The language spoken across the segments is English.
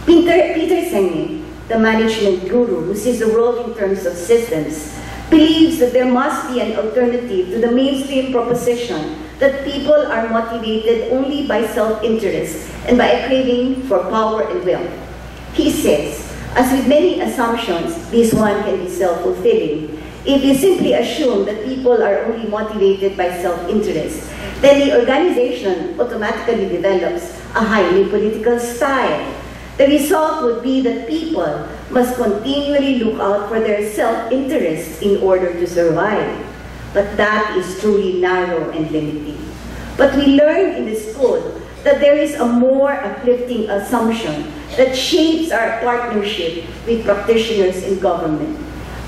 Peter Senge, the management guru who sees the world in terms of systems, believes that there must be an alternative to the mainstream proposition that people are motivated only by self-interest and by a craving for power and wealth. He says, as with many assumptions, this one can be self-fulfilling. If you simply assume that people are only motivated by self-interest, then the organization automatically develops a highly political style. The result would be that people must continually look out for their self-interest in order to survive. But that is truly narrow and limiting. But we learn in the school that there is a more uplifting assumption that shapes our partnership with practitioners in government.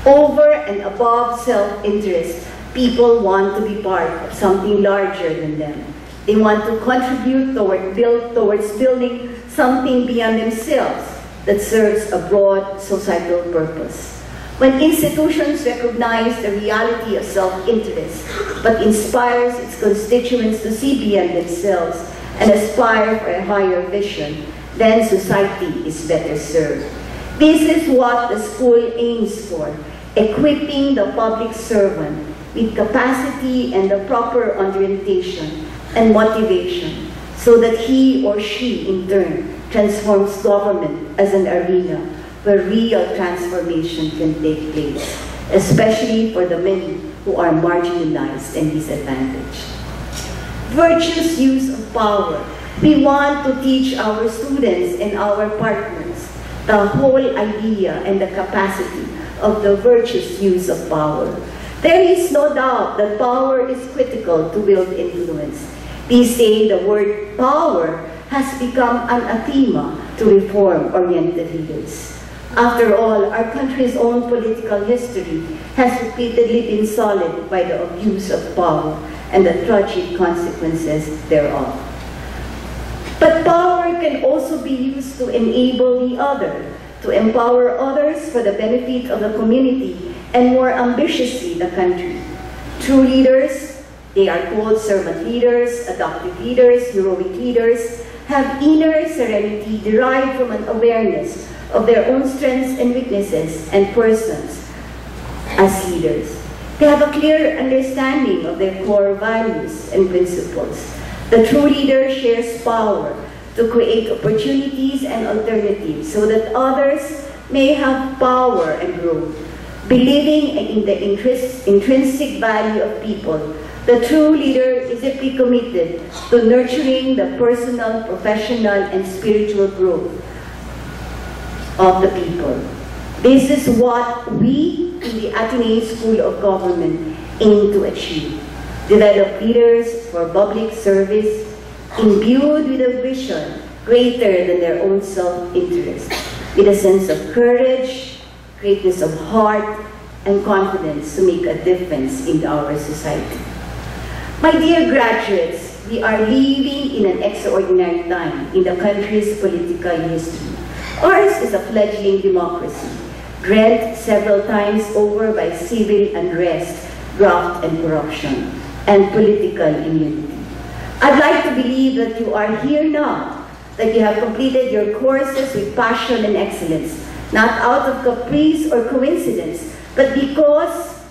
Over and above self-interest, people want to be part of something larger than them. They want to contribute towards building something beyond themselves that serves a broad societal purpose. When institutions recognize the reality of self-interest, but inspires its constituents to see beyond themselves and aspire for a higher vision, then society is better served. This is what the school aims for, equipping the public servant with capacity and the proper orientation and motivation, so that he or she, in turn, transforms government as an arena where real transformation can take place, especially for the many who are marginalized and disadvantaged. Virtuous use of power. We want to teach our students and our partners the whole idea and the capacity of the virtuous use of power. There is no doubt that power is critical to build influence. These days, the word power has become an anathema to reform-oriented leaders. After all, our country's own political history has repeatedly been sullied by the abuse of power and the tragic consequences thereof. But power can also be used to enable the other, to empower others for the benefit of the community and more ambitiously the country. True leaders, they are called servant leaders, adoptive leaders, heroic leaders, have inner serenity derived from an awareness of their own strengths and weaknesses and persons as leaders. They have a clear understanding of their core values and principles. The true leader shares power to create opportunities and alternatives so that others may have power and growth. Believing in the intrinsic value of people, the true leader is deeply committed to nurturing the personal, professional, and spiritual growth of the people. This is what we in the Ateneo School of Government aim to achieve. Develop leaders for public service, imbued with a vision greater than their own self-interest, with a sense of courage, greatness of heart, and confidence to make a difference in our society. My dear graduates, we are living in an extraordinary time in the country's political history. Ours is a fledgling democracy, rent several times over by civil unrest, graft and corruption, and political immunity. I'd like to believe that you are here now, that you have completed your courses with passion and excellence, not out of caprice or coincidence, but because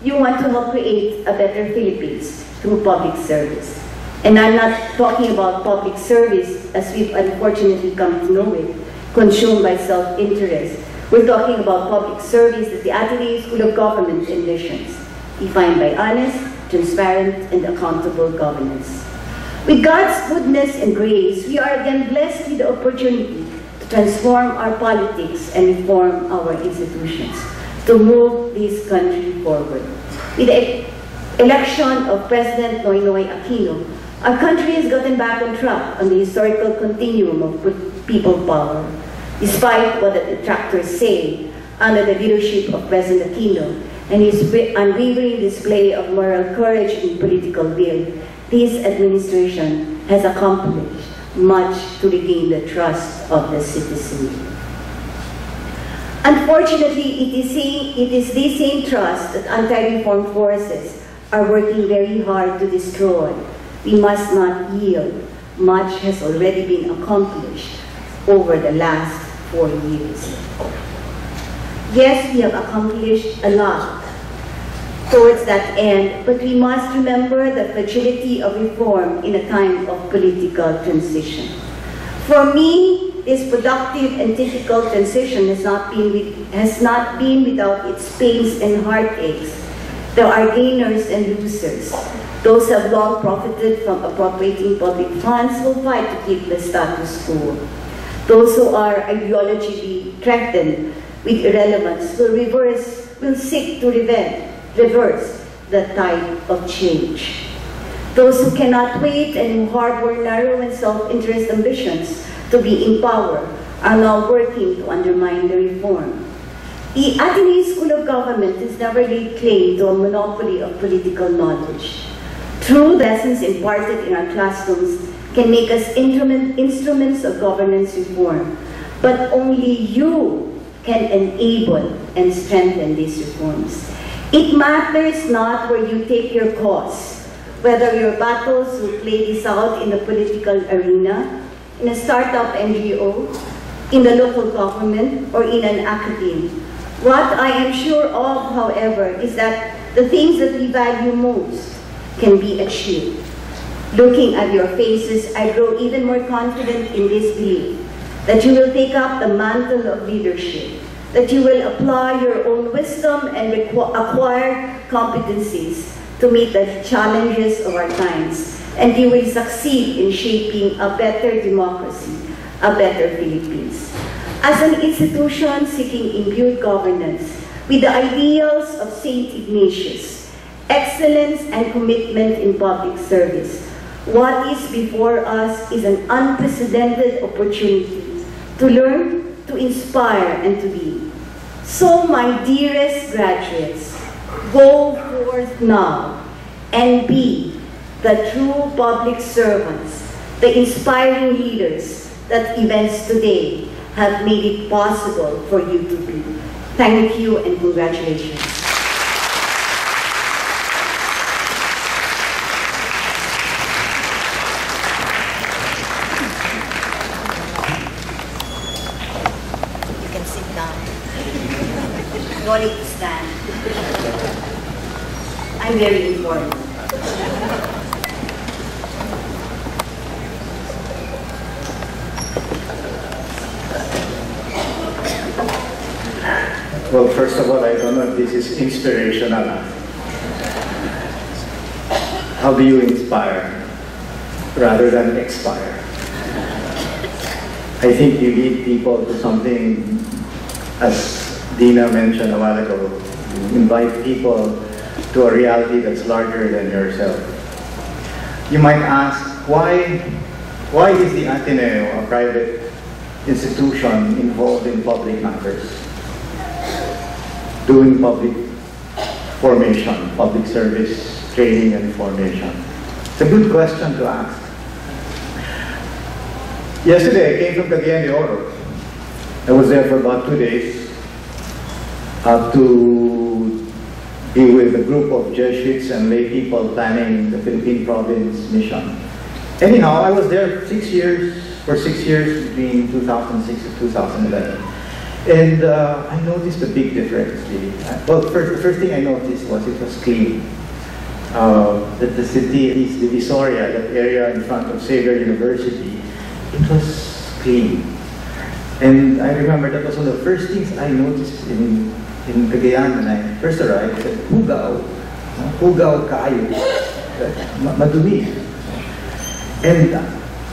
you want to help create a better Philippines through public service. And I'm not talking about public service as we've unfortunately come to know it, consumed by self-interest. We're talking about public service that the Ateneo School of Government envisions, defined by honest, transparent, and accountable governance. With God's goodness and grace, we are again blessed with the opportunity to transform our politics and reform our institutions, to move this country forward. With the election of President Noynoy Aquino, our country has gotten back on track on the historical continuum of people power. Despite what the detractors say, under the leadership of President Aquino and his unwavering display of moral courage and political will, this administration has accomplished much to regain the trust of the citizenry. Unfortunately, it is this same trust that anti-reform forces are working very hard to destroy. We must not yield. Much has already been accomplished. over the last 4 years. Yes, we have accomplished a lot towards that end, but we must remember the fragility of reform in a time of political transition. For me, this productive and difficult transition has not been without its pains and heartaches. There are gainers and losers. Those who have long profited from appropriating public funds will fight to keep the status quo. Those who are ideologically threatened with irrelevance will seek to reverse the tide of change. Those who cannot wait and who harbor narrow and self-interest ambitions to be in power are now working to undermine the reform. The Ateneo School of Government has never laid claim to a monopoly of political knowledge. True lessons imparted in our classrooms can make us instruments of governance reform, but only you can enable and strengthen these reforms. It matters not where you take your cause, whether your battles will play this out in the political arena, in a startup NGO, in the local government, or in an academe. What I am sure of, however, is that the things that we value most can be achieved. Looking at your faces, I grow even more confident in this belief that you will take up the mantle of leadership, that you will apply your own wisdom and acquire competencies to meet the challenges of our times, and you will succeed in shaping a better democracy, a better Philippines. As an institution seeking imbued governance with the ideals of St. Ignatius, excellence and commitment in public service, what is before us is an unprecedented opportunity to learn, to inspire, and to lead. So, my dearest graduates, go forth now and be the true public servants, the inspiring leaders that events today have made it possible for you to be. Thank you and congratulations. You can sit down. No need to stand. I'm very important. Well, first of all, I don't know if this is inspirational. How do you inspire rather than expire? I think you lead people to something, as Dina mentioned a while ago, you invite people to a reality that's larger than yourself. You might ask, why is the Ateneo, a private institution, involved in public matters? Doing public formation, public service, training and formation. It's a good question to ask. Yesterday I came from Cagayan de Oro. I was there for about 2 days to be with a group of Jesuits and lay people planning the Philippine province mission. Anyhow, I was there for 6 years between 2006 to 2011. And I noticed a big difference, really. Well, the first thing I noticed was it was clean. That the city, at least the Divisoria, that area in front of Xavier University, it was clean. And I remember that was one of the first things I noticed in Cagayan when I first arrived. I said, hugaw kayo, madumi. And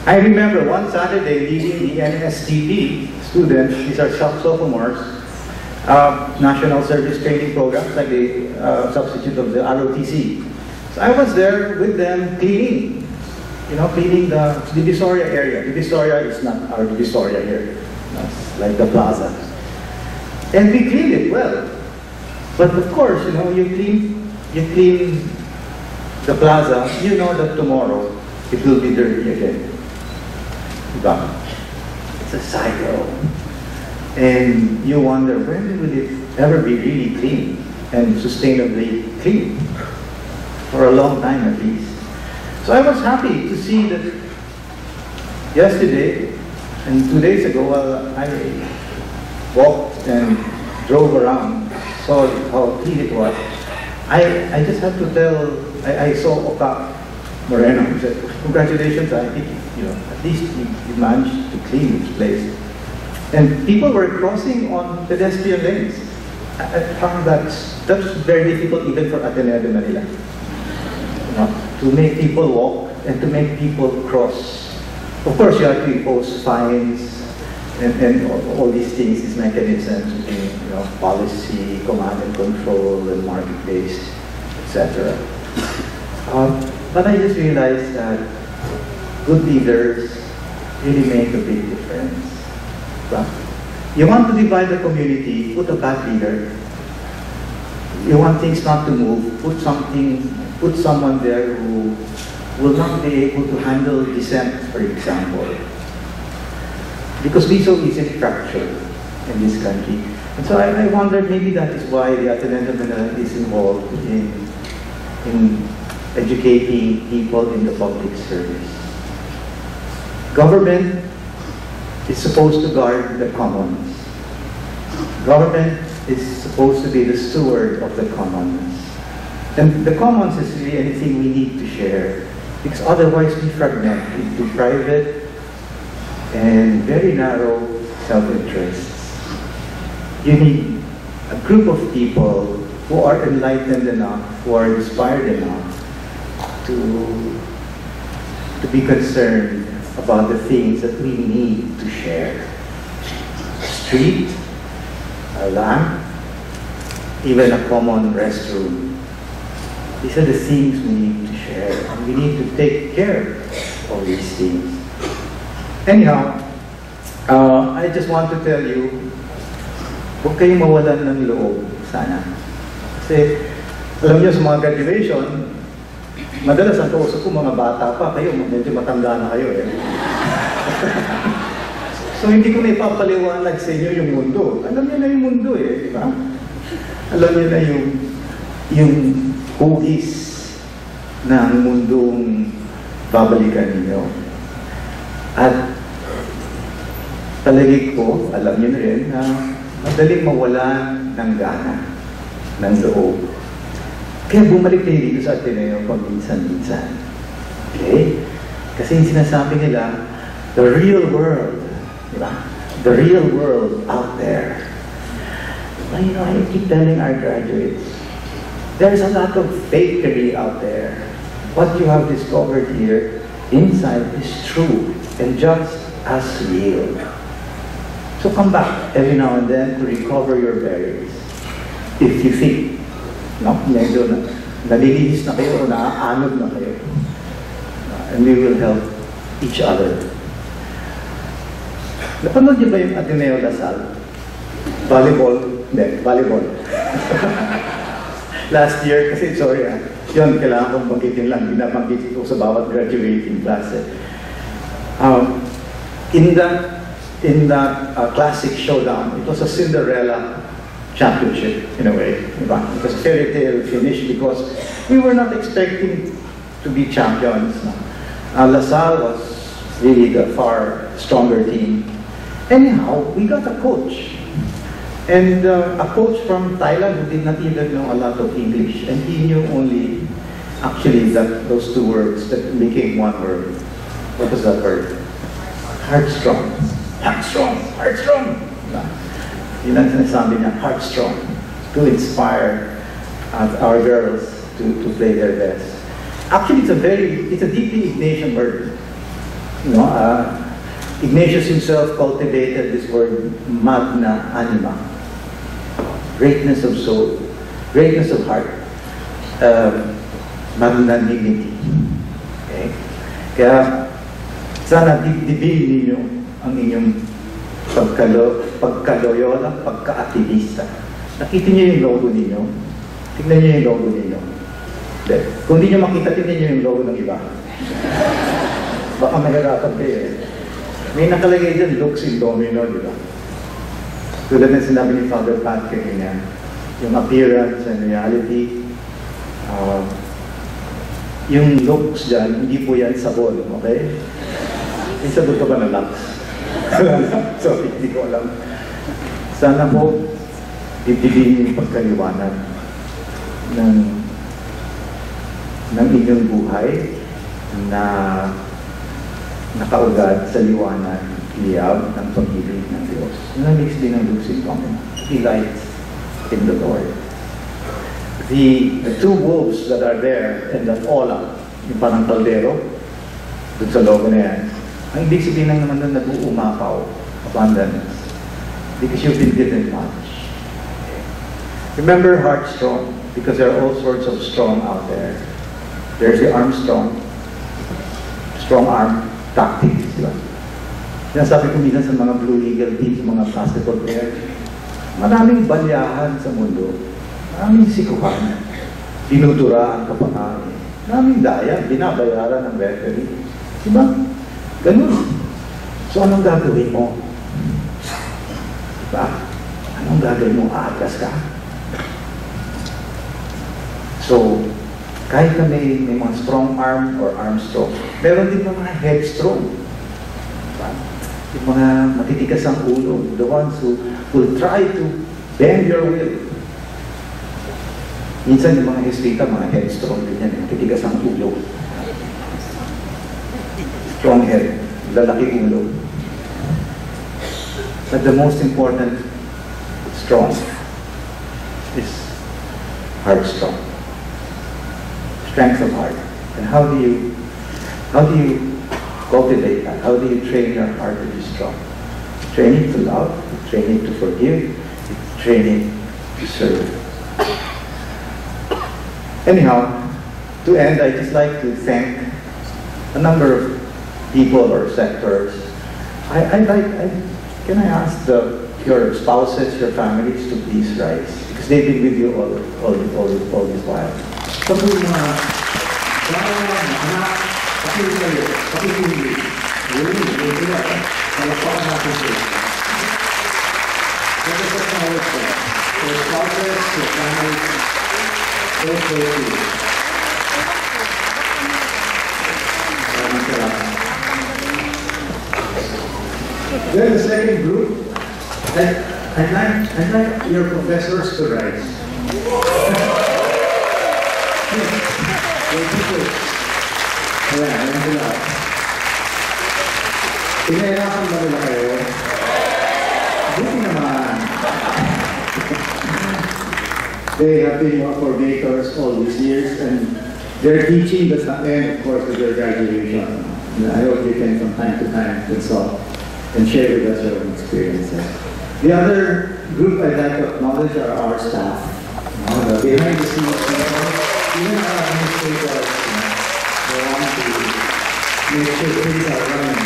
I remember one Saturday leading the NSTP students, these are sophomores, National Service Training Programs, like the substitute of the ROTC. So I was there with them cleaning, cleaning the Divisoria area. Divisoria is not our Divisoria here, it's like the plaza. And we cleaned it well. But of course, you clean the plaza, you know that tomorrow it will be dirty again. It's a cycle. And you wonder, when will it ever be really clean and sustainably clean? For a long time at least. So I was happy to see that yesterday And 2 days ago, I walked and drove around, saw how clean it was. I just have to tell, I saw Oka Moreno, he said, congratulations, I think, at least you managed to clean this place. And people were crossing on pedestrian lanes. I found that's very difficult even for Ateneo de Manila. To make people walk and to make people cross. Of course, you have to impose fines and all these things, these mechanisms, policy, command and control, and market-based, etc. But I just realized that good leaders really make a big difference. You want to divide the community, put a bad leader. You want things not to move, put someone there who will not be able to handle dissent, for example. Because we so easily fracture in this country. And so I wondered maybe that is why the Ateneo is involved in educating people in the public service. Government is supposed to guard the commons. Government is supposed to be the steward of the commons. And the commons is really anything we need to share, because otherwise we fragment into private and very narrow self-interests. You need a group of people who are enlightened enough, who are inspired enough to be concerned about the things that we need to share. A street, a lamp, even a common restroom. These are the things we need to share, and we need to take care of these things. Anyhow, I just want to tell you, huwag kayong mawalan ng loob, sana. Kasi, alam niyo sa mga graduation, madalas ang kausap ko mga bata pa, kayo medyo matanda na kayo eh. So hindi ko na ipapaliwanag sa inyo yung mundo. Alam niyo na yung mundo eh, di ba? Alam niyo na yung hugis ng mundong babalikan niyo. At talagig ko, alam niyo na rin na madaling mawalan ng gana, ng loob. Kaya bumalik tayo dito sa Ateneo paminsan-minsan. Okay? Kasi yung sinasabi nila, the real world, di ba? The real world out there. But, I keep telling our graduates, there's a lot of fakery out there. What you have discovered here, inside, is true and just as real. So come back every now and then to recover your bearings. If you think, medyo nalilinis na kayo o naaanod na kayo. And we will help each other. Napanood niyo ba yung Ateneo Lasal? Volleyball? Hindi, volleyball. Last year, kasi sorry yun, kailangan kong banggitin lang, binabanggit ito sa bawat graduating class. In that classic showdown, it was a Cinderella championship in a way. It was fairy tale finish because we were not expecting to be champions. LaSalle was really the far stronger team. Anyhow, we got a coach. And a coach from Thailand who did not even know a lot of English. And he knew only, actually, those two words that became one word. What was that word? Heartstrong. Heartstrong. Heartstrong. Yun ang sinasabi niya, heartstrong. To inspire our girls to play their best. Actually, it's a deeply Ignatian word. Ignatius himself cultivated this word, magna anima. Greatness of soul, greatness of heart, magnanimity. Okay? Kaya, sana dibdibin ninyo ang inyong pagkaloyola, pagka-aktivista. Nakita niyo yung logo ninyo? Tignan niyo yung logo ninyo. Kung hindi niyo makita, tignan niyo yung logo ng iba. Baka mahirapan kayo eh. May nakalagay dyan, looks in domino, di ba? Tulad na sinabi ni Father Pat kanina, yung appearance and reality, yung looks dyan, hindi po yan sabon, okay? May sabon ka ba na lux? Sorry, hindi ko alam. Sana po, ibigin yung pagkaliwanag ng inyong buhay na nakaugat sa liwanag, liyab ng pag-ibig ng Diyos. Yun ang ibig sabihin ng lucid comment. Delight in the Lord. The two wolves that are there in that ola, yung parang kaldero, dun sa logo na yan, ang ibig sabihin lang naman doon nag-uumapaw, abundance. Because you've been given much. Remember heart strong, because there are all sorts of strong out there. There's the Armstrong, strong arm tactics, di ba? Sinasabi ko minsan sa mga Blue Eagle teams, mga basketball players, maraming balyahan sa mundo, maraming sikuhan, dinuduraan ka pa nga, maraming daya, binabayaran ng referee. Di ba? Ganun. So anong gagawin mo? Di ba? Anong gagawin mo? Aatras ka? So, kahit na may mga strong arm or arm strong, meron din mga headstrong. Diba? Yung mga matitigas ang ulo, the ones who will try to bend your will. Minsan yung mga hesita, mga headstrong din yan, matitigas ang ulo. Strong head, lalaki ulo. But the most important strong is heart strong. Strength of heart. And how do you cultivate that? How do you train your heart to be strong? Train it to love, train it to forgive, train it to serve. Anyhow, to end, I'd just like to thank a number of people or sectors. Can I ask your spouses, your families to please rise? Because they've been with you all this while. Sa po yung mga anak, pakipili, yun sila, palakpakan natin sila. Let us acknowledge them. Their spouses, their families, their children. Maraming salamat. Then the second group, I'd like your professors to rise. Ayan sila. Pinahirapan ba nila kayo? Buti naman. They have been your coordinators all these years, and their teaching does not end, of course, with their graduation. And I hope you can from time to time consult and share with us your own experiences. The other group I'd like to acknowledge are our staff. The behind the scenes people, even our administrators, they want to make sure things are running.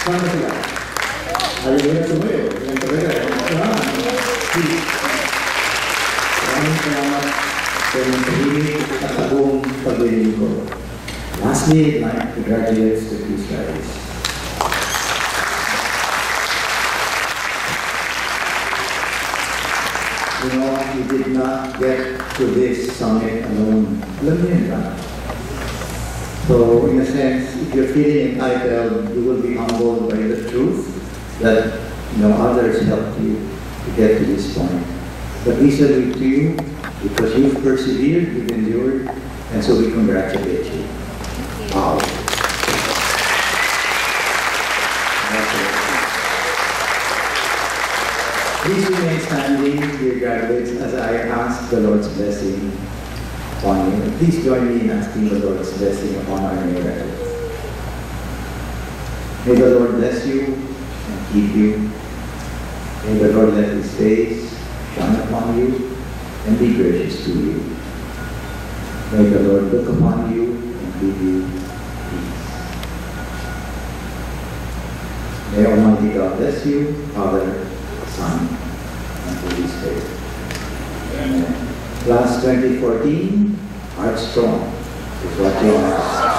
Sana sila? Ayaw nila tumayo. Yan talaga. Please. Maraming salamat sa inyong tahimik at buong paglilin ko. Lastly, I'd like the graduates to please rise. You know, you did not get to this summit alone. Alam niyo yun ba? So, in a sense, if you're feeling entitled, you will be humbled by the truth that, others helped you to get to this point. But we salute to you because you've persevered, you've endured, and so we congratulate you. Wow. Please remain standing, dear graduates, as I ask the Lord's blessing upon you. Please join me in asking the Lord's blessing upon our new graduates. May the Lord bless you and keep you. May the Lord let His face shine upon you and be gracious to you. May the Lord look upon you and give you peace. May Almighty God bless you, Father, Son, and Holy Spirit. Amen. Class 2014, Heart Strong is what you are.